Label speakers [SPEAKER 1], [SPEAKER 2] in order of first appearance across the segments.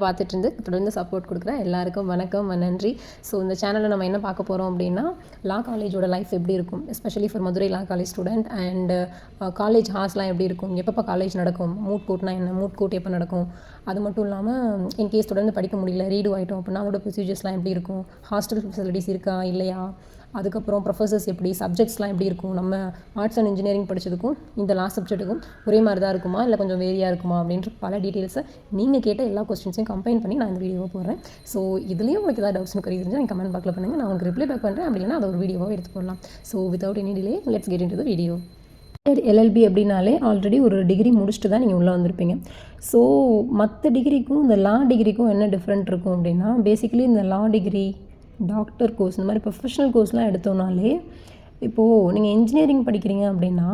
[SPEAKER 1] பார்த்துட்டு இருந்து தொடர்ந்து சப்போர்ட் கொடுக்குற எல்லாருக்கும் வணக்கம் நன்றி. ஸோ இந்த சேனலில் நம்ம என்ன பார்க்க போகிறோம் அப்படின்னா, லா காலேஜோட லைஃப் எப்படி இருக்கும், especially for Madurai law college student. And college ஹார்ஸ்லாம் எப்படி இருக்கும், எப்பப்போ காலேஜ் நடக்கும், மூட் கோர்ட்னா என்ன, மூட் கோர்ட் எப்போ நடக்கும், அது மட்டும் இல்லாமல் இன்கேஸ் தொடர்ந்து படிக்க முடியல, ரீடு ஆகிட்டோம் அப்படின்னா அதோட ப்ரொசீஜர்ஸ்லாம் எப்படி இருக்கும், ஹாஸ்டல் ஃபெசிலிட்டிஸ் இருக்கா இல்லையா, அதுக்கப்புறம் ப்ரொஃபஸர்ஸ் எப்படி, சப்ஜெக்ட்ஸ்லாம் எப்படி இருக்கும், நம்ம ஆர்ட்ஸ் அண்ட் இன்ஜினியரிங் படித்ததுக்கும் இந்த லாஸ்ட் சப்ஜெக்ட்டுக்கும் ஒரே மாதிரி தான் இருக்குமா இல்லை கொஞ்சம் வேரியாக இருக்குமா அப்படின்ற பல டீட்டெயில்ஸை நீங்கள் கேட்ட எல்லா கொஸ்டின்ஸையும் கம்பைன் பண்ணி நான் இந்த வீடியோவை போடுறேன். ஸோ இதுலேயும் உங்களுக்கு ஏதாவது டவுட்ஸ்னு கறி தெரிஞ்சு நீங்கள் கமெண்ட் பாக்ஸில் பண்ணுங்கள், நான் உங்களுக்கு ரிப்ளை பேக் பண்ணுறேன். அப்படின்னா அதை ஒரு வீடியோவாக எடுத்து போடலாம். So without any delay let's get into the video. LLB அப்படின்னாலே ஆல்ரெடி ஒரு டிகிரி முடிச்சுட்டு தான் நீங்கள் உள்ளே வந்திருப்பீங்க. ஸோ மற்ற டிகிரிக்கும் இந்த லா டிகிரிக்கும் என்ன டிஃப்ரெண்ட் இருக்கும் அப்படின்னா, பேசிக்கலி இந்த லா டிகிரி, டாக்டர் கோர்ஸ், இந்த மாதிரி ப்ரொஃபஷனல் கோர்ஸ்லாம் எடுத்தோம்னாலே, இப்போது நீங்கள் இன்ஜினியரிங் படிக்கிறீங்க அப்படின்னா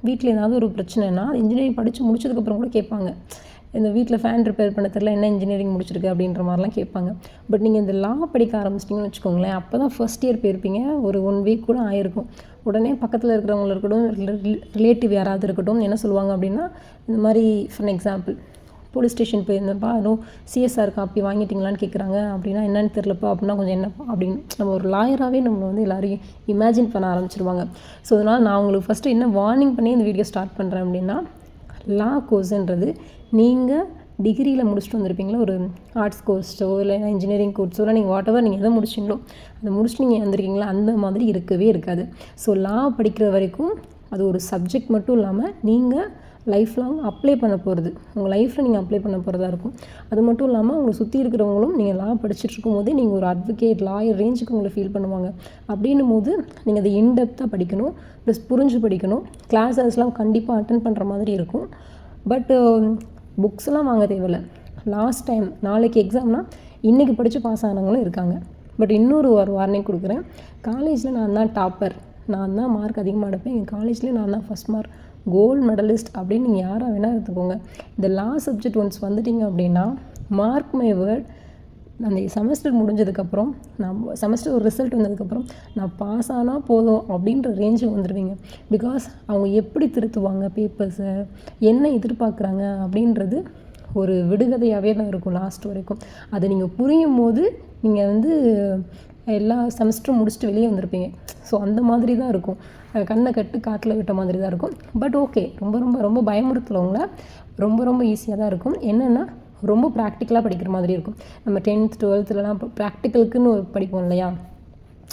[SPEAKER 1] வீட்டில் ஏதாவது ஒரு பிரச்சனைனா இன்ஜினியரிங் படித்து முடிச்சதுக்கப்புறம் கூட கேட்பாங்க, இந்த வீட்டில் ஃபேன் ரிப்பேர் பண்ண தெரியல, என்ன இன்ஜினியரிங் முடிச்சிருக்கு அப்படின்ற மாதிரிலாம் கேட்பாங்க. பட் நீங்கள் இந்த லா படிக்க ஆரம்பிச்சிட்டிங்கன்னு வச்சுக்கோங்களேன், அப்போ தான் ஃபஸ்ட் இயர் போயிருப்பீங்க, ஒரு 1 வீக் கூட ஆயிருக்கும். உடனே பக்கத்தில் இருக்கிறவங்கள இருக்கட்டும், ரிலேட்டிவ் யாராவது இருக்கட்டும், என்ன சொல்லுவாங்க அப்படின்னா, இந்த மாதிரி ஃபார் எக்ஸாம்பிள் போலீஸ் ஸ்டேஷன் போயிருந்தப்பா, சிஎஸ்ஆர் காப்பி வாங்கிட்டிங்களான்னு கேட்குறாங்க. அப்படின்னா என்னன்னு தெரிலப்பா, அப்படின்னா கொஞ்சம் என்னப்பா அப்படின்னு நம்ம ஒரு லாயராகவே நம்ம வந்து எல்லாரையும் இமேஜின் பண்ண ஆரம்பிச்சிருவாங்க. ஸோ அதனால் நான் உங்களுக்கு ஃபஸ்ட்டு என்ன வார்னிங் பண்ணி இந்த வீடியோ ஸ்டார்ட் பண்ணுறேன் அப்படின்னா, லா கோர்ஸுன்றது நீங்கள் டிகிரியில் முடிச்சுட்டு வந்திருப்பீங்களா, ஒரு ஆர்ட்ஸ் கோர்ஸோ இல்லை இன்ஜினியரிங் கோர்ஸோ இல்லை நீங்கள் வாட் எவர் நீங்கள் எதை முடிச்சிங்களோ அதை முடிச்சுட்டு நீங்கள் வந்திருக்கீங்களா, அந்த மாதிரி இருக்கவே இருக்காது. ஸோ லா படிக்கிற வரைக்கும் அது ஒரு சப்ஜெக்ட் மட்டும் இல்லாமல் நீங்கள் லைஃப் லாங் அப்ளை பண்ண போகிறது, உங்கள் லைஃப்பில் நீங்கள் அப்ளை பண்ண போகிறதா இருக்கும். அது மட்டும் இல்லாமல் உங்களை சுற்றி இருக்கிறவங்களும் நீங்கள் லா படிச்சுட்டு இருக்கும்போதே நீங்கள் ஒரு அட்வொகேட், லாயர் ரேஞ்சுக்கு உங்களை ஃபீல் பண்ணுவாங்க. அப்படின்னும் போது நீங்கள் அதை இன்டெப்த்தாக படிக்கணும், ப்ளஸ் புரிஞ்சு படிக்கணும். கிளாஸஸ்லாம் கண்டிப்பாக அட்டன் பண்ணுற மாதிரி இருக்கும். பட் புக்ஸ்லாம் வாங்க தேவையில்லை. லாஸ்ட் டைம் நாளைக்கு எக்ஸாம்னால் இன்றைக்கி படித்து பாஸ் ஆனவங்களும் இருக்காங்க. பட் இன்னொரு வார்னிங் கொடுக்குறேன், காலேஜில் நான் தான் டாப்பர், நான் தான் மார்க் அதிகமாக எடுப்பேன், எங்கள் காலேஜ்லேயே நான் தான் ஃபஸ்ட் மார்க், கோல்டு மெடலிஸ்ட் அப்படின்னு நீங்கள் யாராக வேணால் எடுத்துக்கோங்க. இந்த லா சப்ஜெக்ட் ஒன்ஸ் வந்துட்டிங்க அப்படின்னா, மார்க் மை வேர்ட், அந்த செமஸ்டர் முடிஞ்சதுக்கப்புறம், நான் செமஸ்டர் ஒரு ரிசல்ட் வந்ததுக்கப்புறம் நான் பாஸ் ஆனால் போதும் அப்படின்ற ரேஞ்சுக்கு வந்துடுவீங்க. பிகாஸ் அவங்க எப்படி திருத்துவாங்க பேப்பர்ஸை, என்ன எதிர்பார்க்குறாங்க அப்படின்றது ஒரு விடுகதையாகவே தான் இருக்கும் லாஸ்ட் வரைக்கும். அதை நீங்கள் புரியும் போது நீங்கள் வந்து எல்லா செமஸ்டரும் முடிச்சுட்டு வெளியே வந்திருப்பீங்க. ஸோ அந்த மாதிரி தான் இருக்கும், கண்ணை கட்டு காட்டில் விட்ட மாதிரி தான் இருக்கும். பட் ஓகே, ரொம்ப ரொம்ப ரொம்ப பயமுறுத்துறவங்கள ரொம்ப ரொம்ப ஈஸியாக தான் இருக்கும். என்னென்னா ரொம்ப ப்ராக்டிக்கலாக படிக்கிற மாதிரி இருக்கும். நம்ம 10th 12thலாம் ப்ராக்டிக்கலுக்குன்னு படிப்போம் இல்லையா,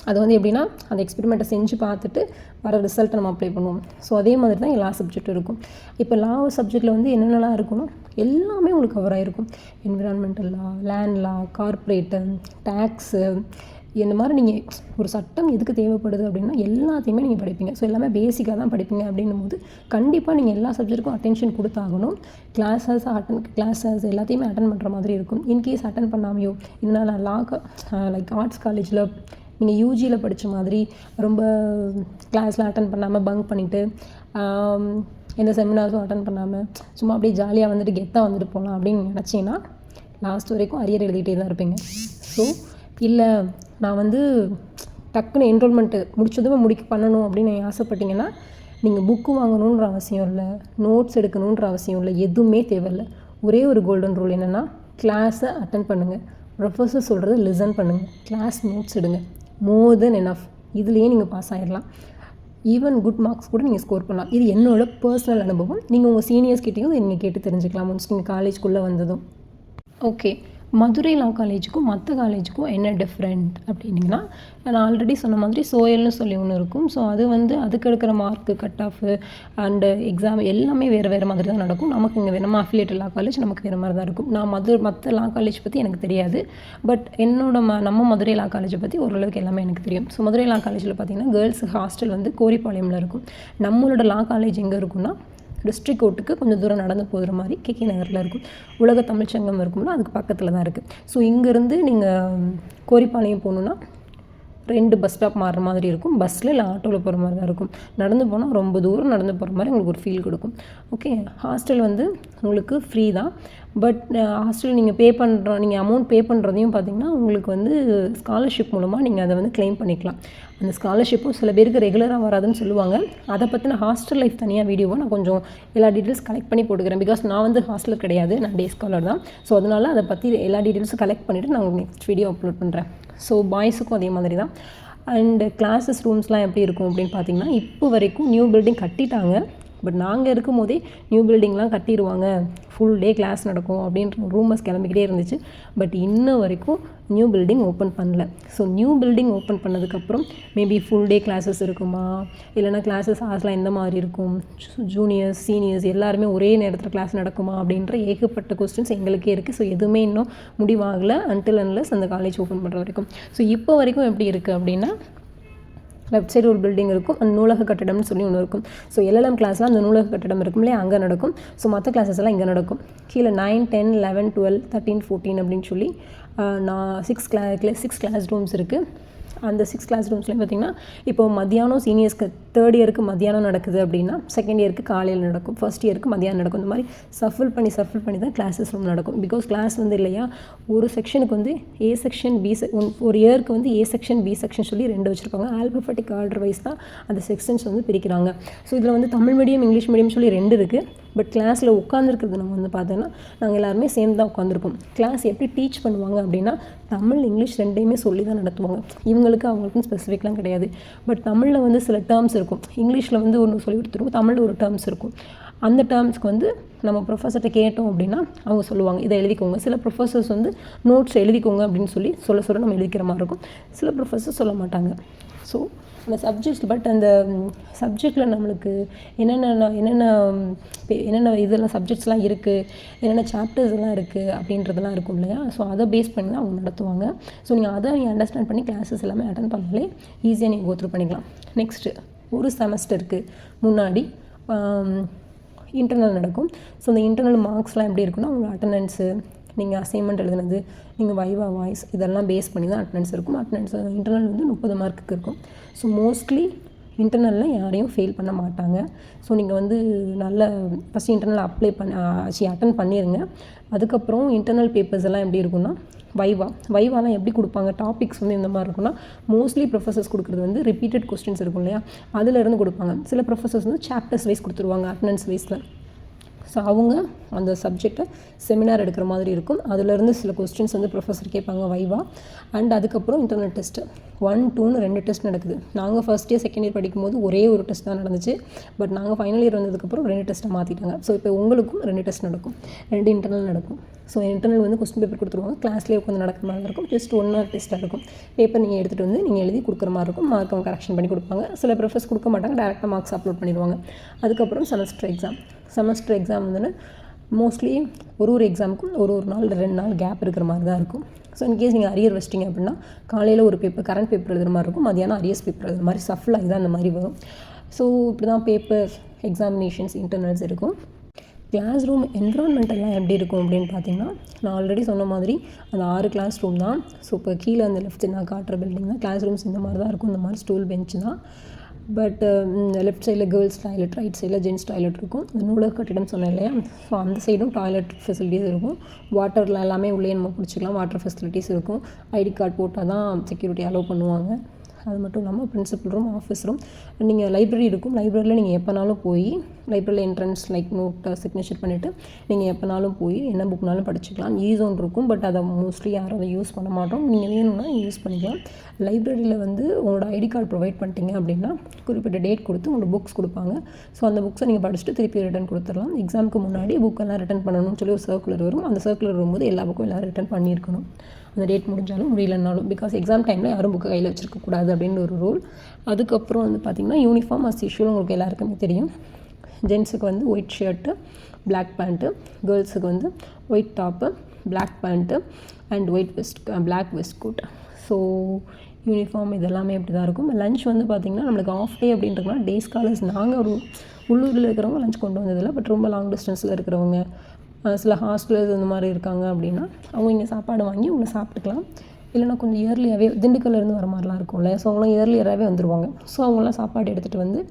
[SPEAKER 1] அது வந்து எப்படின்னா அந்த எக்ஸ்பெரிமெண்ட்டை செஞ்சு பார்த்துட்டு வர ரிசல்ட்டை நம்ம அப்ளை பண்ணுவோம். ஸோ அதே மாதிரி தான் எல்லா சப்ஜெக்ட்டும் இருக்கும். இப்போ லா சப்ஜெக்டில் வந்து என்னென்னலாம் இருக்கணும், எல்லாமே உங்களுக்கு கவர் ஆகிருக்கும். என்விரான்மெண்டல் லா, லேண்ட் லா, கார்ப்பரேட்டு, டேக்ஸு, இந்த மாதிரி நீங்கள் ஒரு சட்டம் எதுக்கு தேவைப்படுது அப்படின்னா எல்லாத்தையுமே நீங்கள் படிப்பீங்க. ஸோ எல்லாமே பேசிக்காக தான் படிப்பீங்க. அப்படின்னும் போது கண்டிப்பாக நீங்கள் எல்லா சப்ஜெக்ட்டுக்கும் அட்டென்ஷன் கொடுத்தாகணும். கிளாஸஸ் எல்லாத்தையுமே அட்டன் பண்ணுற மாதிரி இருக்கும். இன்கேஸ் அட்டன் பண்ணாமையோ, இதனால் லா லைக் ஆர்ட்ஸ் காலேஜில் நீங்கள் யூஜியில் படித்த மாதிரி ரொம்ப கிளாஸில் அட்டன் பண்ணாமல் பங்க் பண்ணிவிட்டு, எந்த செமினார்ஸும் அட்டன் பண்ணாமல் சும்மா அப்படியே ஜாலியாக வந்துட்டு கெத்தாக வந்துட்டு போகலாம் அப்படின்னு நினச்சிங்கன்னா லாஸ்ட் வரைக்கும் அரியர் எழுதிகிட்டே தான் இருப்பீங்க. ஸோ இல்லை நான் வந்து டக்குன்னு என்ரோல்மெண்ட்டு முடிச்சதுமே பண்ணணும் அப்படின்னு நீங்கள் ஆசைப்பட்டீங்கன்னா, நீங்கள் புக்கு வாங்கணுன்ற அவசியம் இல்லை, நோட்ஸ் எடுக்கணுன்ற அவசியம் இல்லை, எதுவுமே தேவையில்லை. ஒரே ஒரு கோல்டன் ரூல் என்னென்னா, கிளாஸை அட்டன் பண்ணுங்கள், ப்ரொஃபஸர் சொல்கிறத லிசன் பண்ணுங்கள், கிளாஸ் நோட்ஸ் எடுங்க, மோர் தென் எனஃப். இதுலேயே நீங்கள் பாஸ் ஆகிடலாம். ஈவன் குட் மார்க்ஸ் கூட நீங்கள் ஸ்கோர் பண்ணலாம். இது என்னோடய பர்சனல் அனுபவம். நீங்கள் உங்கள் சீனியர்ஸ் கிட்டேயும் நீங்கள் கேட்டு தெரிஞ்சுக்கலாம் ஒன்ஸ் நீங்கள் காலேஜ்குள்ளே வந்ததும். ஓகே, மதுரை லா காலேஜுக்கும் மற்ற காலேஜுக்கும் என்ன டிஃப்ரெண்ட் அப்படின்னிங்கன்னா, நான் ஆல்ரெடி சொன்ன மாதிரி சோயல்னு சொல்லி ஒன்று இருக்கும். ஸோ அது வந்து அதுக்கு எடுக்கிற mark, cut off and exam எல்லாமே வேறு மாதிரி தான் நடக்கும். நமக்கு இங்கே நம்ம அஃபிலியேட்டட் லா காலேஜ் நமக்கு வேறு மாதிரி தான் இருக்கும். நான் மற்ற லா காலேஜ் பற்றி எனக்கு தெரியாது. பட் நம்ம மதுரை லா காலேஜை பற்றி ஓரளவுக்கு எல்லாமே எனக்கு தெரியும். ஸோ மதுரை லா காலேஜில் பார்த்திங்கன்னா கேர்ள்ஸ் ஹாஸ்டல் வந்து கோரிப்பாளையமில் இருக்கும். நம்மளோட லா காலேஜ் எங்கே இருக்குன்னா, டிஸ்ட்ரிக்ட் கோர்ட்டுக்கு கொஞ்சம் தூரம் நடந்து போகிற மாதிரி கேகே நகரில் இருக்கும். உலக தமிழ்ச்சங்கம் இருக்கும்னா அதுக்கு பக்கத்தில் தான் இருக்குது. ஸோ இங்கேருந்து நீங்கள் கோரிப்பாளையம் போகணுன்னா 2 பஸ் ஸ்டாப் மாறுற மாதிரி இருக்கும். பஸ்ஸில் இல்லை ஆட்டோவில் போகிற மாதிரி தான் இருக்கும். நடந்து போனால் ரொம்ப தூரம் நடந்து போகிற மாதிரி உங்களுக்கு ஒரு ஃபீல் கொடுக்கும். ஓகே, ஹாஸ்டல் வந்து உங்களுக்கு ஃப்ரீ தான். பட் ஹாஸ்டல் நீங்கள் அமௌண்ட் பே பண்ணுறதையும் பார்த்திங்கன்னா உங்களுக்கு வந்து ஸ்காலர்ஷிப் மூலமாக நீங்கள் அதை வந்து கிளைம் பண்ணிக்கலாம். அந்த ஸ்காலர்ஷிப்பும் சில பேருக்கு ரெகுலராக வராதுன்னு சொல்லுவாங்க. அதை பற்றின ஹாஸ்டல் லைஃப் தனியாக வீடியோவை நான் கொஞ்சம் எல்லா டீட்டெயில்ஸ் கலெக்ட் பண்ணி போட்டுக்கிறேன். பிகாஸ் நான் வந்து ஹாஸ்டல் கிடையாது, நான் டே ஸ்காலர் தான். ஸோ அதனால் அதை பற்றி எல்லா டீட்டெயில்ஸும் கலெக்ட் பண்ணிவிட்டு நான் உங்களுக்கு நெக்ஸ்ட் வீடியோ அப்லோட் பண்ணுறேன். ஸோ பாய்ஸுக்கும் அதே மாதிரி தான். அண்டு கிளாஸஸ் ரூம்ஸ்லாம் எப்படி இருக்கும் அப்படின்னு பார்த்தீங்கன்னா, இப்போ வரைக்கும் நியூ பில்டிங் கட்டிட்டாங்க. பட் நாங்கள் இருக்கும் போதே நியூ பில்டிங்லாம் கட்டிடுவாங்க, ஃபுல் டே கிளாஸ் நடக்கும் அப்படின்ற ரூமர்ஸ் கிளம்பிக்கிட்டே இருந்துச்சு. பட் இன்ன வரைக்கும் நியூ பில்டிங் ஓப்பன் பண்ணல. ஸோ நியூ பில்டிங் ஓப்பன் பண்ணதுக்கப்புறம் மேபி ஃபுல் டே கிளாஸஸ் இருக்குமா, இல்லைனா கிளாஸஸ் ஹார்ஸ்லாம் எந்த மாதிரி இருக்கும், ஜூனியர்ஸ் சீனியர்ஸ் எல்லாருமே ஒரே நேரத்தில் கிளாஸ் நடக்குமா அப்படின்ற ஏகப்பட்ட கொஸ்டின்ஸ் எங்களுக்கே இருக்குது. ஸோ எதுவுமே இன்னும் முடிவாகலை அன்டில் அன்லெஸ் அந்த காலேஜ் ஓப்பன் பண்ணுற வரைக்கும். ஸோ இப்போ வரைக்கும் எப்படி இருக்குது அப்படின்னா, லெஃப்ட் சைடு ஒரு பில்டிங் இருக்கும், அந்த நூலக கட்டடம்னு சொல்லி ஒன்று இருக்கும். ஸோ LLM கிளாஸ்லாம் அந்த நூலக கட்டடம் இருக்கும் இல்லையா, அங்கே நடக்கும். ஸோ மற்ற கிளாஸஸ் எல்லாம் இங்கே நடக்கும். கீழே 9, 10, 11, 12, 13, 14 அப்படின்னு சொல்லி நான் 6 கிளாஸ் ரூம்ஸ் இருக்குது. அந்த 6 கிளாஸ் ரூம்ஸ்லேயும் பார்த்திங்கன்னா, இப்போ மத்தியானம் சீனியர்ஸ்க்கு 3rd இயருக்கு மத்தியானம் நடக்குது அப்படின்னா 2nd இயருக்கு காலையில் நடக்கும், 1st இயருக்கு மத்தியானம் நடக்கும். இந்த மாதிரி சஃபில் பண்ணி தான் கிளாஸஸ் ரூம் நடக்கும். பிகாஸ் கிளாஸ் வந்து இல்லையா, ஒரு செக்ஷனுக்கு வந்து A செக்ஷன் B ஒரு இயருக்கு வந்து A செக்ஷன் B செக்ஷன் சொல்லி 2 வச்சுருப்பாங்க. ஆல்பபெட்டிக் ஆர்டர் வைஸ் தான் அந்த செக்ஷன்ஸ் வந்து பிரிக்கிறாங்க. ஸோ இதில் வந்து தமிழ் மீடியம் இங்கிலீஷ் மீடியம் சொல்லி 2 இருக்குது. பட் கிளாஸில் உட்காந்துருக்கிறது நம்ம வந்து பார்த்தோன்னா நாங்கள் எல்லாருமே சேர்ந்து தான் உட்காந்துருப்போம். கிளாஸ் எப்படி டீச் பண்ணுவாங்க அப்படின்னா, தமிழ் இங்கிலீஷ் 2யுமே சொல்லி தான் நடத்துவாங்க. அவங்களுக்கும் ஸ்பெசிஃபிக்லாம் கிடையாது. பட் தமிழில் வந்து சில டேர்ம்ஸ் இருக்கும், இங்கிலீஷில் வந்து ஒன்று சொல்லி கொடுத்துருவோம், தமிழில் ஒரு டேர்ம்ஸ் இருக்கும். அந்த டேர்ம்ஸ்க்கு வந்து நம்ம ப்ரொஃபஸர்கிட்ட கேட்டோம் அப்படின்னா அவங்க சொல்லுவாங்க, இதை எழுதிக்கோங்க. சில ப்ரொஃபஸர்ஸ் வந்து நோட்ஸ் எழுதிக்கோங்க அப்படின்னு சொல்ல நம்ம எழுதிக்கிற மாதிரி இருக்கும். சில ப்ரொஃபஸர்ஸ் சொல்ல மாட்டாங்க. ஸோ அந்த சப்ஜெக்ட்ஸ் அந்த சப்ஜெக்டில் நம்மளுக்கு என்னென்ன இதெல்லாம் சப்ஜெக்ட்ஸ்லாம் இருக்குது, என்னென்ன சாப்டர்ஸ் எல்லாம் இருக்குது அப்படின்றதெல்லாம் இருக்கும் இல்லையா. ஸோ அதை பேஸ் பண்ணி தான் அவங்க நடத்துவாங்க. ஸோ நீங்கள் அண்டர்ஸ்டாண்ட் பண்ணி கிளாஸஸ் எல்லாமே அட்டன் பண்ணாலே ஈஸியாக நீங்கள் கோத்ரூ பண்ணிக்கலாம். நெக்ஸ்ட்டு ஒரு செமஸ்டருக்கு முன்னாடி இன்டர்னல் நடக்கும். ஸோ அந்த இன்டர்னல் மார்க்ஸ்லாம் எப்படி இருக்குன்னா, உங்கள் அட்டண்டன்ஸு, நீங்கள் அசைன்மெண்ட் எழுதுனது, நீங்கள் வைவா வாய்ஸ் இதெல்லாம் பேஸ் பண்ணி தான் அட்டண்டன்ஸ் இருக்கும். இன்டர்னல் வந்து 30 மார்க்குக்கு இருக்கும். ஸோ மோஸ்ட்லி இன்டர்னலில் யாரையும் ஃபெயில் பண்ண மாட்டாங்க. ஸோ நீங்கள் வந்து ஃபஸ்ட் இன்டர்னல் அட்டன் பண்ணிடுங்க. அதுக்கப்புறம் இன்டர்னல் பேப்பர்ஸ் எல்லாம் எப்படி இருக்குன்னா, வைவாலாம் எப்படி கொடுப்பாங்க, டாபிக்ஸ் வந்து இந்த மாதிரி இருக்குன்னா, மோஸ்ட்லி ப்ரொஃபஸர்ஸ் கொடுக்குறது வந்து ரிப்பீட்டட் கொஸ்டின்ஸ் இருக்கும் இல்லையா, அதிலேருந்து கொடுப்பாங்க. சில ப்ரொஃபஸர்ஸ் வந்து சாப்டர்ஸ் வைஸ் கொடுத்துருவாங்க அட்டண்டன்ஸ் வைஸில். ஸோ அவங்க அந்த சப்ஜெக்டை செமினார் எடுக்கிற மாதிரி இருக்கும். அதிலேருந்து சில கொஸ்டின்ஸ் வந்து ப்ரொஃபஸர் கேட்பாங்க வைவா. அண்ட் அதுக்கப்புறம் இன்டர்னல் டெஸ்ட்டு 1, 2ன்னு 2 டெஸ்ட் நடக்குது. நாங்கள் ஃபஸ்ட் இயர் செகண்ட் இயர் படிக்கும்போது ஒரே ஒரு டெஸ்ட் தான் நடந்துச்சு. பட் நாங்கள் ஃபைனல் இயர் வந்ததுக்கப்புறம் 2 டெஸ்ட்டை மாற்றிட்டாங்க. ஸோ இப்போ உங்களுக்கும் 2 டெஸ்ட் நடக்கும், 2 இன்டர்னல் நடக்கும். ஸோ இன்டர்னல் வந்து கொஸ்டின் பேப்பர் கொடுத்துருவாங்க, கிளாஸ்லேயே உட்காந்து நடக்கிற மாதிரி இருக்கும். ஜஸ்ட் 1 hour டெஸ்ட்டாக இருக்கும். பேப்பர் நீங்கள் எடுத்துகிட்டு வந்து நீங்கள் எழுதி கொடுக்குற மாதிரி இருக்கும். மார்க் அவங்க கரெக்ஷன் பண்ணி கொடுப்பாங்க. சில ப்ரொஃபஸர்ஸ் கொடுக்க மாட்டாங்க, டேரெக்டாக மார்க்ஸ் அப்லோட் பண்ணிடுவாங்க. அதுக்கப்புறம் செமஸ்டர் எக்ஸாம் வந்து மோஸ்ட்லி ஒரு எக்ஸாமுக்கும் ஒரு நாள் 2 நாள் கேப் இருக்கிற மாதிரி தான் இருக்கும். ஸோ இன்கேஸ் நீங்கள் அரியர் வச்சிட்டிங்க அப்படின்னா, காலையில் ஒரு பேப்பர் கரண்ட் பேப்பர் எழுதுகிற மாதிரி இருக்கும், மதியானம் அரியர்ஸ் பேப்பர் எழுதுகிற மாதிரி சஃபில் தான் அந்த மாதிரி வரும். ஸோ இப்படி தான் பேப்பர் எக்ஸாமினேஷன்ஸ் இன்டர்னல்ஸ் இருக்கும். கிளாஸ் ரூம் என்விரான்மெண்ட் எல்லாம் எப்படி இருக்கும் அப்படின்னு பார்த்தீங்கன்னா, நான் ஆல்ரெடி சொன்ன மாதிரி அந்த 6 கிளாஸ் ரூம் தான். ஸோ இப்போ கீழே அந்த லெஃப்ட் நான் காட்டுற பில்டிங் தான் கிளாஸ் ரூம்ஸ். இந்த மாதிரி தான் இருக்கும், இந்த மாதிரி ஸ்டூல் பெஞ்ச் தான். பட் லெஃப்ட் சைடில் கேர்ள்ஸ் டாய்லெட், ரைட் சைடில் ஜென்ஸ் டாய்லெட் இருக்கும். இந்த நூலக கட்டிடம் சொன்னேன் இல்லையா, ஸோ அந்த சைடும் டாய்லெட் ஃபெசிலிட்டிஸ் இருக்கும். வாட்டரில் எல்லாமே உள்ளே நம்ம பிடிச்சிக்கலாம், வாட்டர் ஃபெசிலிட்டிஸ் இருக்கும். ஐடி கார்டு போட்டால் தான் செக்யூரிட்டி அலோவ் பண்ணுவாங்க. அது மட்டும் இல்லாமல் பிரின்சிபல் ரூம், ஆஃபீஸ் ரூம், நீங்கள் லைப்ரரி இருக்கும். லைப்ரரியில் நீங்கள் எப்போனாலும் போய் லைப்ரரியில் என்ட்ரன்ஸ் நோட்டை சிக்னேச்சர் பண்ணிவிட்டு நீங்கள் எப்போனாலும் போய் என்ன புக்னாலும் படிச்சுக்கலாம். ஈஸோன் இருக்கும், பட் அதை மோஸ்ட்லி யாரும் அதை யூஸ் பண்ண மாட்டோம். நீங்கள் வேணும்னா யூஸ் பண்ணிக்கலாம். லைப்ரரியில் வந்து உங்களோட ஐடி கார்டு ப்ரொவைட் பண்ணிட்டீங்க அப்படின்னா குறிப்பிட்ட டேட் கொடுத்து உங்களுக்கு புக்ஸ் கொடுப்பாங்க. ஸோ அந்த புக்ஸை நீங்கள் படிச்சுட்டு திருப்பி ரிட்டன் கொடுத்துடலாம். எக்ஸாமுக்கு முன்னாடி புக்கெல்லாம் ரிட்டன் பண்ணணும்னு சொல்லி ஒரு சர்க்குலர் வரும். அந்த சர்க்குலர் வரும்போது எல்லா புக்கும் எல்லோரும் ரிட்டன் பண்ணியிருக்கணும், அந்த டேட் முடிஞ்சாலும் முடியலனாலும். பிகாஸ் எக்ஸாம் டைமில் யாரும் புக்கை கையில் வச்சுருக்கக்கூடாது அப்படின்னு ஒரு ரூல். அதுக்கப்புறம் வந்து பார்த்திங்கன்னா யூனிஃபார்ம் அஸ் யூஷுவல் உங்களுக்கு எல்லாருக்குமே தெரியும். ஜென்ஸுக்கு வந்து ஒயிட் ஷர்ட்டு, பிளாக் பேண்ட்டு, கேர்ள்ஸுக்கு வந்து white top, black pant and black vest coat. So uniform இதெல்லாமே இப்படி தான் இருக்கும். லஞ்ச் வந்து பார்த்திங்கன்னா நம்மளுக்கு ஆஃப் டே அப்படின்றதுனால டே ஸ்காலர்ஸ் நாங்கள் ஒரு உள்ளூரில் இருக்கிறவங்க லஞ்ச் கொண்டு வந்ததில்லை. பட் ரொம்ப லாங் டிஸ்டன்ஸில் இருக்கிறவங்க, சில ஹாஸ்டல்ஸ் இந்த மாதிரி இருக்காங்க அப்படின்னா அவங்க இங்கே சாப்பாடு வாங்கி உங்களை சாப்பிட்டுக்கலாம். இல்லைனா கொஞ்சம் இயர்லியாகவே திண்டுக்கல்லேருந்து வர மாதிரிலாம் இருக்கும்ல, ஸோ அவங்களாம் இயர்லியராகவே வந்துடுவாங்க. ஸோ அவங்களாம் சாப்பாடு எடுத்துகிட்டு வந்து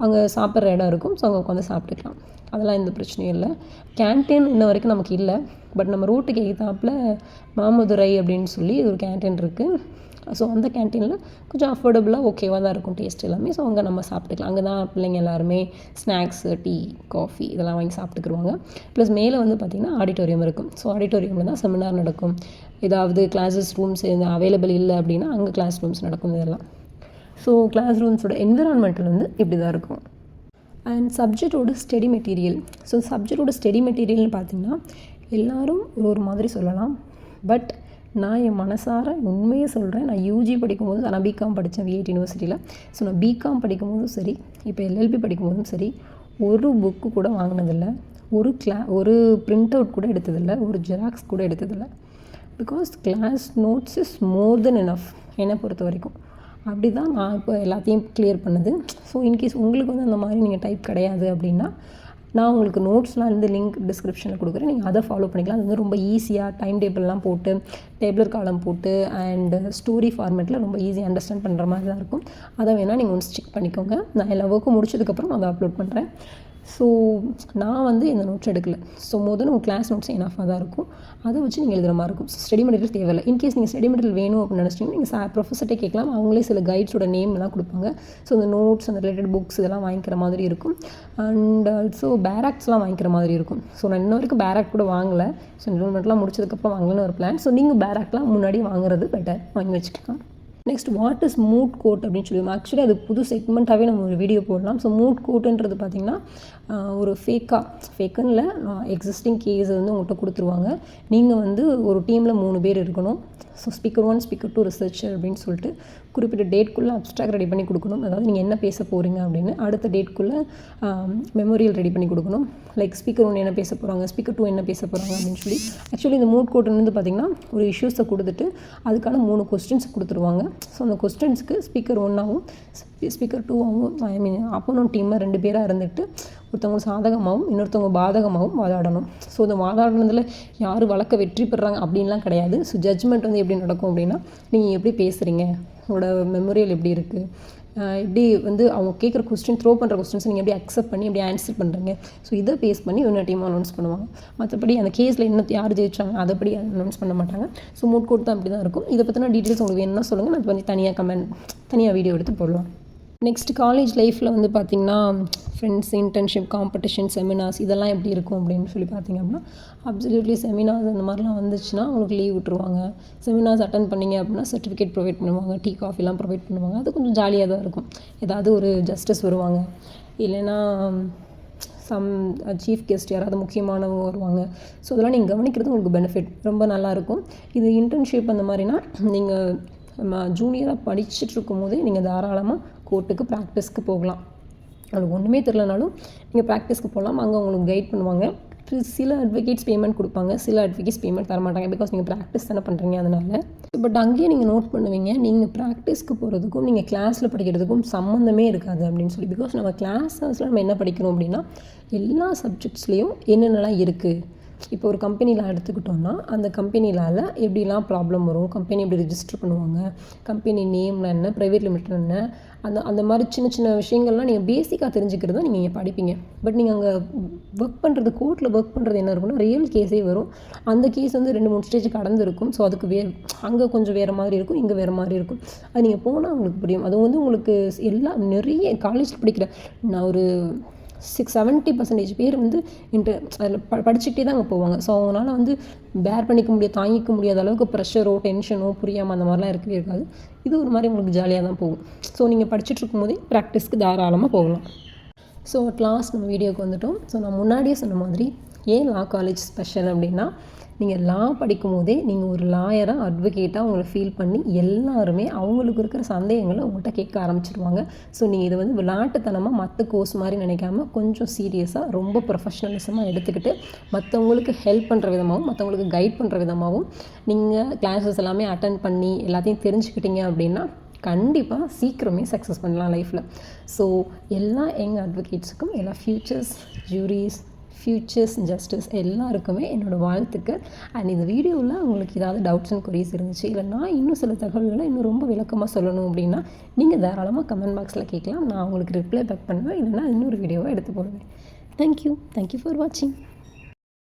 [SPEAKER 1] அங்கே சாப்பிட்ற இடம் இருக்கும், ஸோ அங்கே உட்காந்து சாப்பிட்டுக்கலாம். அதெல்லாம் எந்த பிரச்சனையும் இல்லை. கேன்டீன் இன்ன வரைக்கும் நமக்கு இல்லை, பட் நம்ம ரூட்டுக்கு எதிர்த்தாப்புல மாமதுரை அப்படின்னு சொல்லி ஒரு கேன்டீன் இருக்குது. ஸோ அந்த கேன்டீனில் கொஞ்சம் அஃபோர்டபுளாக ஓகேவாக தான் இருக்கும் டேஸ்ட் எல்லாமே. ஸோ அங்கே நம்ம சாப்பிட்டுக்கலாம். அங்கே தான் பிள்ளைங்க எல்லாருமே ஸ்நாக்ஸு, டீ, காஃபி இதெல்லாம் வாங்கி சாப்பிட்டுக்குருவாங்க. ப்ளஸ் மேலே வந்து பார்த்திங்கன்னா ஆடிட்டோரியம் இருக்கும். ஸோ ஆடிட்டோரியமில் தான் செமினார் நடக்கும். ஏதாவது கிளாஸஸ் ரூம்ஸ் அவைலபிள் இல்லை அப்படின்னா அங்கே கிளாஸ் ரூம்ஸ் நடக்கும் இதெல்லாம். ஸோ கிளாஸ் ரூம்ஸோட என்விரான்மெண்டல் வந்து இப்படி தான் இருக்கும். அண்ட் சப்ஜெக்டோட ஸ்டடி மெட்டீரியல். ஸோ சப்ஜெக்டோட ஸ்டடி மெட்டீரியல்னு பார்த்திங்கன்னா எல்லோரும் ஒரு மாதிரி சொல்லலாம். பட் நான் என் மனசார உண்மையை சொல்கிறேன். நான் யூஜி படிக்கும்போது நான் பிகாம் படித்தேன் விஐடி யூனிவர்சிட்டியில். ஸோ நான் பிகாம் படிக்கும்போதும் சரி, இப்போ எல்எல்பி படிக்கும்போதும் சரி, ஒரு புக்கு கூட வாங்கினதில்லை, ஒரு பிரிண்ட் அவுட் கூட எடுத்ததில்லை, ஒரு ஜெராக்ஸ் கூட எடுத்ததில்லை. Because class notes is more than enough என்னை பொறுத்த வரைக்கும். அப்படி தான் நான் இப்போ எல்லாத்தையும் கிளியர் பண்ணுது. ஸோ இன்கேஸ் உங்களுக்கு வந்து அந்த மாதிரி நீங்கள் டைப் கிடையாது அப்படின்னா நான் உங்களுக்கு நோட்ஸ்லாம் வந்து லிங்க் டிஸ்கிரிப்ஷனில் கொடுக்குறேன், நீங்கள் அதை ஃபாலோ பண்ணிக்கலாம். அது வந்து ரொம்ப ஈஸியாக டைம் டேபிள்லாம் போட்டு டேபிளர் காலம் போட்டு அண்ட் ஸ்டோரி ஃபார்மேட்டில் ரொம்ப ஈஸியாக அண்டர்ஸ்டாண்ட் பண்ணுற மாதிரி தான் இருக்கும். அதை வேணால் நீங்கள் ஒன்ஸ் செக் பண்ணிக்கோங்க. நான் எல்லா ஒர்க்கும் முடிச்சதுக்கப்புறம் அதை அப்லோட் பண்ணுறேன். ஸோ நான் வந்து இந்த நோட்ஸ் எடுக்கலை. ஸோ முதல்ல உங்கள் கிளாஸ் நோட்ஸ் எனஃபாக தான் இருக்கும், அதை வச்சு நீங்கள் எழுதுகிற மாதிரி இருக்கும். ஸோ ஸ்டடி மெட்டீரியல் தேவையில்லை. இன்கேஸ் நீங்கள் ஸ்டடி மெட்டீரியல் வேணும் அப்படின்னு நினச்சிட்டிங்கன்னா நீங்கள் ப்ரொஃபஸர்கிட்டே கேட்கலாம். அவங்களே சில கைட்ஸோட நேம்லாம் கொடுப்பாங்க. ஸோ அந்த நோட்ஸ், அந்த ரிலேட்டட் புக்ஸ் இதெல்லாம் வாங்கிக்கிற மாதிரி இருக்கும். அண்ட் ஆல்சோ பேராக்ஸ்லாம் வாங்கிக்கிற மாதிரி இருக்கும். ஸோ நான் இன்ன வரைக்கும் பேராக் கூட வாங்கலை. ஸோ என்ரோல்மெண்ட்லாம் முடிச்சதுக்கப்புறம் வாங்கலான்னு ஒரு பிளான். ஸோ நீங்கள் பேராக்லாம் முன்னாடி வாங்குறது பெட்டர், வாங்கி வச்சுக்கலாம். Next what is mood court அப்படின்னு சொல்லுவோம். ஆக்சுவலி அது புது செக்மெண்ட்டாகவே நம்ம ஒரு வீடியோ போடலாம். ஸோ மூட் கோர்ட்டுன்றது பார்த்திங்கன்னா ஒரு ஃபேக்குன்னு இல்லை, எக்ஸிஸ்டிங் கேஸ் வந்து உங்கள்கிட்ட கொடுத்துருவாங்க. நீங்கள் வந்து ஒரு டீமில் 3 பேர் இருக்கணும். ஸோ ஸ்பீக்கர் 1, ஸ்பீக்கர் 2, ரிசர்ச்சர் அப்படின்னு சொல்லிட்டு குறிப்பிட்ட டேட்குள்ளே அப்ஸ்ட்ராக்ட் ரெடி பண்ணி கொடுக்கணும். அதாவது நீங்கள் என்ன பேச போகிறீங்க அப்படின்னு அடுத்த டேட்குள்ளே மெமோரியல் ரெடி பண்ணி கொடுக்கணும். லைக் ஸ்பீக்கர் 1 என்ன பேச போகிறாங்க, ஸ்பீக்கர் 2 என்ன பேச போகிறாங்க அப்படின்னு சொல்லி. ஆக்சுவலி இந்த மூட் கோர்ட் வந்து பார்த்திங்கன்னா ஒரு இஷ்யூஸை கொடுத்துட்டு அதுக்கான 3 கொஸ்டின்ஸ் கொடுத்துருவாங்க. ஸோ அந்த கொஸ்டின்ஸ்க்கு ஸ்பீக்கர் 1ஆகவும் ஸ்பீக்கர் 2ஆகவும் அப்போனோன் டீமில் 2 பேராக இருந்துட்டு ஒருத்தவங்க சாதகமாகவும் இன்னொருத்தவங்க பாதகமாகவும் வாதாடணும். ஸோ இந்த வாதாடினதில் யார் வழக்க வெற்றி பெறுறாங்க அப்படின்லாம் கிடையாது. ஸோ ஜட்ஜ்மெண்ட் வந்து எப்படி நடக்கும் அப்படின்னா, நீங்கள் எப்படி பேசுகிறீங்க, உங்களோட மெமோரியல் எப்படி இருக்குது, எப்படி வந்து அவங்க கேட்குற கொஸ்டின் த்ரோ பண்ணுற கொஸ்டின்ஸ் நீங்கள் எப்படி அக்செப்ட் பண்ணி எப்படி ஆன்சர் பண்ணுறீங்க. ஸோ இதை பேஸ் பண்ணி இன்னொரு டீம் அனௌன்ஸ் பண்ணுவாங்க. மற்றபடி அந்த கேஸில் இன்னும் யார் ஜெயிச்சாங்க அதைப்படி அனௌன்ஸ் பண்ண மாட்டாங்க. ஸோ மூட் கோர்ட் தான் அப்படி தான் இருக்கும். இதை பற்றின டீட்டெயில்ஸ் உங்களுக்கு வேணும்னா சொல்லுங்கள், நான் வந்து தனியாக வீடியோ எடுத்து போடலாம். நெக்ஸ்ட் காலேஜ் லைஃப்பில் வந்து பார்த்திங்கன்னா ஃப்ரெண்ட்ஸ், இன்டர்ன்ஷிப், காம்படிஷன், செமினார்ஸ் இதெல்லாம் எப்படி இருக்கும் அப்படின்னு சொல்லி பார்த்திங்க அப்படின்னா, அப்சல்யூட்லி செமினார்ஸ் அந்த மாதிரிலாம் வந்துச்சுன்னா உங்களுக்கு லீவ் விட்டுருவாங்க. செமினார்ஸ் அட்டன் பண்ணிங்க அப்படின்னா சர்டிஃபிகேட் ப்ரொவைட் பண்ணுவாங்க, டீ காஃபிலாம் ப்ரொவைட் பண்ணுவாங்க. அது கொஞ்சம் ஜாலியாக தான் இருக்கும். ஏதாவது ஒரு ஜஸ்டிஸ் வருவாங்க, இல்லைன்னா சீஃப் கெஸ்ட் யாராவது முக்கியமானவங்க வருவாங்க. ஸோ அதெல்லாம் நீங்கள் கவனிக்கிறது உங்களுக்கு பெனிஃபிட் ரொம்ப நல்லாயிருக்கும். இது இன்டர்ன்ஷிப் அந்த மாதிரினா நீங்கள் ஜூனியராக படிச்சுட்டு இருக்கும் போதே நீங்கள் தாராளமாக கோர்ட்டுக்கு ப்ராக்டிஸ்க்கு போகலாம். அது ஒன்றுமே தெரிலனாலும் நீங்கள் ப்ராக்டிஸ்க்கு போகலாம். அங்கே உங்களுக்கு கைட் பண்ணுவாங்க. சில அட்வொகேட்ஸ் பேமெண்ட் கொடுப்பாங்க, சில அட்வொகேட்ஸ் பேமெண்ட் தர மாட்டாங்க. பிகாஸ் நீங்கள் ப்ராக்டிஸ் தானே பண்ணுறீங்க அதனால். பட் அங்கேயே நீங்கள் நோட் பண்ணுவீங்க, நீங்கள் ப்ராக்டிஸ்க்கு போகிறதுக்கும் நீங்கள் கிளாஸில் படிக்கிறதுக்கும் சம்மந்தமே இருக்காது அப்படின்னு சொல்லி. பிகாஸ் நம்ம கிளாஸஸில் நம்ம என்ன படிக்கிறோம் அப்படின்னா, எல்லா சப்ஜெக்ட்ஸ்லேயும் என்னென்னலாம் இருக்குது. இப்போ ஒரு கம்பெனியில் எடுத்துக்கிட்டோம்னா அந்த கம்பெனிலால் எப்படிலாம் ப்ராப்ளம் வரும், கம்பெனி எப்படி ரிஜிஸ்டர் பண்ணுவாங்க, கம்பெனி நேமில் என்ன, ப்ரைவேட் லிமிட்டில் என்ன, அந்த மாதிரி சின்ன சின்ன விஷயங்கள்லாம் நீங்கள் பேசிக்காக தெரிஞ்சுக்கிறதா நீங்கள் இங்கே படிப்பீங்க. பட் நீங்கள் அங்கே ஒர்க் பண்ணுறது, கோர்ட்டில் ஒர்க் பண்ணுறது என்ன இருக்குன்னா, ரியல் கேஸே வரும். அந்த கேஸ் வந்து 2-3 ஸ்டேஜ் கடந்துருக்கும். ஸோ அதுக்கு அங்கே கொஞ்சம் வேறு மாதிரி இருக்கும், இங்கே வேறு மாதிரி இருக்கும். அது நீங்கள் போனால் உங்களுக்கு புரியும். அது வந்து உங்களுக்கு நிறைய காலேஜில் படிக்கிற நான் ஒரு 70% பேர் வந்து அதில் படிச்சுக்கிட்டே தான் அங்கே போவாங்க. ஸோ அவங்களால வந்து தாங்கிக்க முடியாத அளவுக்கு ப்ரெஷரோ டென்ஷனோ புரியாமல் அந்த மாதிரிலாம் இருக்கவே இருக்காது. இது ஒரு மாதிரி உங்களுக்கு ஜாலியாக தான் போகும். ஸோ நீங்கள் படிச்சுட்டு இருக்கும்போதே ப்ராக்டிஸ்க்கு தாராளமாக போகலாம். ஸோ அட் லாஸ்ட் நம்ம வீடியோக்கு வந்துட்டோம். ஸோ நான் முன்னாடியே சொன்ன மாதிரி ஏன் லா காலேஜ் ஸ்பெஷல் அப்படின்னா, நீங்கள் லா படிக்கும் போதே நீங்கள் ஒரு லாயராக, அட்வொகேட்டாக அவங்கள ஃபீல் பண்ணி எல்லாருமே அவங்களுக்கு இருக்கிற சந்தேகங்களை உங்கள்கிட்ட கேட்க ஆரம்பிச்சிருவாங்க. ஸோ நீங்கள் இதை வந்து விளையாட்டுத்தனமாக மற்ற கோர்ஸ் மாதிரி நினைக்காம கொஞ்சம் சீரியஸாக ரொம்ப ப்ரொஃபஷ்னலிசமாக எடுத்துக்கிட்டு மற்றவங்களுக்கு ஹெல்ப் பண்ணுற விதமாகவும் மற்றவங்களுக்கு கைட் பண்ணுற விதமாகவும் நீங்கள் கிளாஸஸ் எல்லாமே அட்டன் பண்ணி எல்லாத்தையும் தெரிஞ்சுக்கிட்டீங்க அப்படின்னா கண்டிப்பாக சீக்கிரமே சக்ஸஸ் பண்ணலாம் லைஃப்பில். ஸோ எல்லா யங் அட்வொகேட்ஸுக்கும், எல்லா ஃப்யூச்சர்ஸ் ஜூரிஸ் ஃப்யூச்சர்ஸ் ஜஸ்டிஸ் எல்லாருக்குமே என்னோடய வாழ்த்துக்கள். அண்ட் இந்த வீடியோவில் உங்களுக்கு ஏதாவது டவுட்ஸ் அண்ட் கொரீஸ் இருந்துச்சு, இல்லை நான் இன்னும் சில தகவல்களை இன்னும் ரொம்ப விளக்கமாக சொல்லணும் அப்படின்னா நீங்கள் தாராளமாக கமெண்ட் பாக்ஸில் கேட்கலாம். நான் உங்களுக்கு ரிப்ளை பேக் பண்ணுவேன், இல்லைன்னா இன்னொரு வீடியோவை எடுத்து போடுவேன். தேங்க்யூ ஃபார் வாட்சிங்.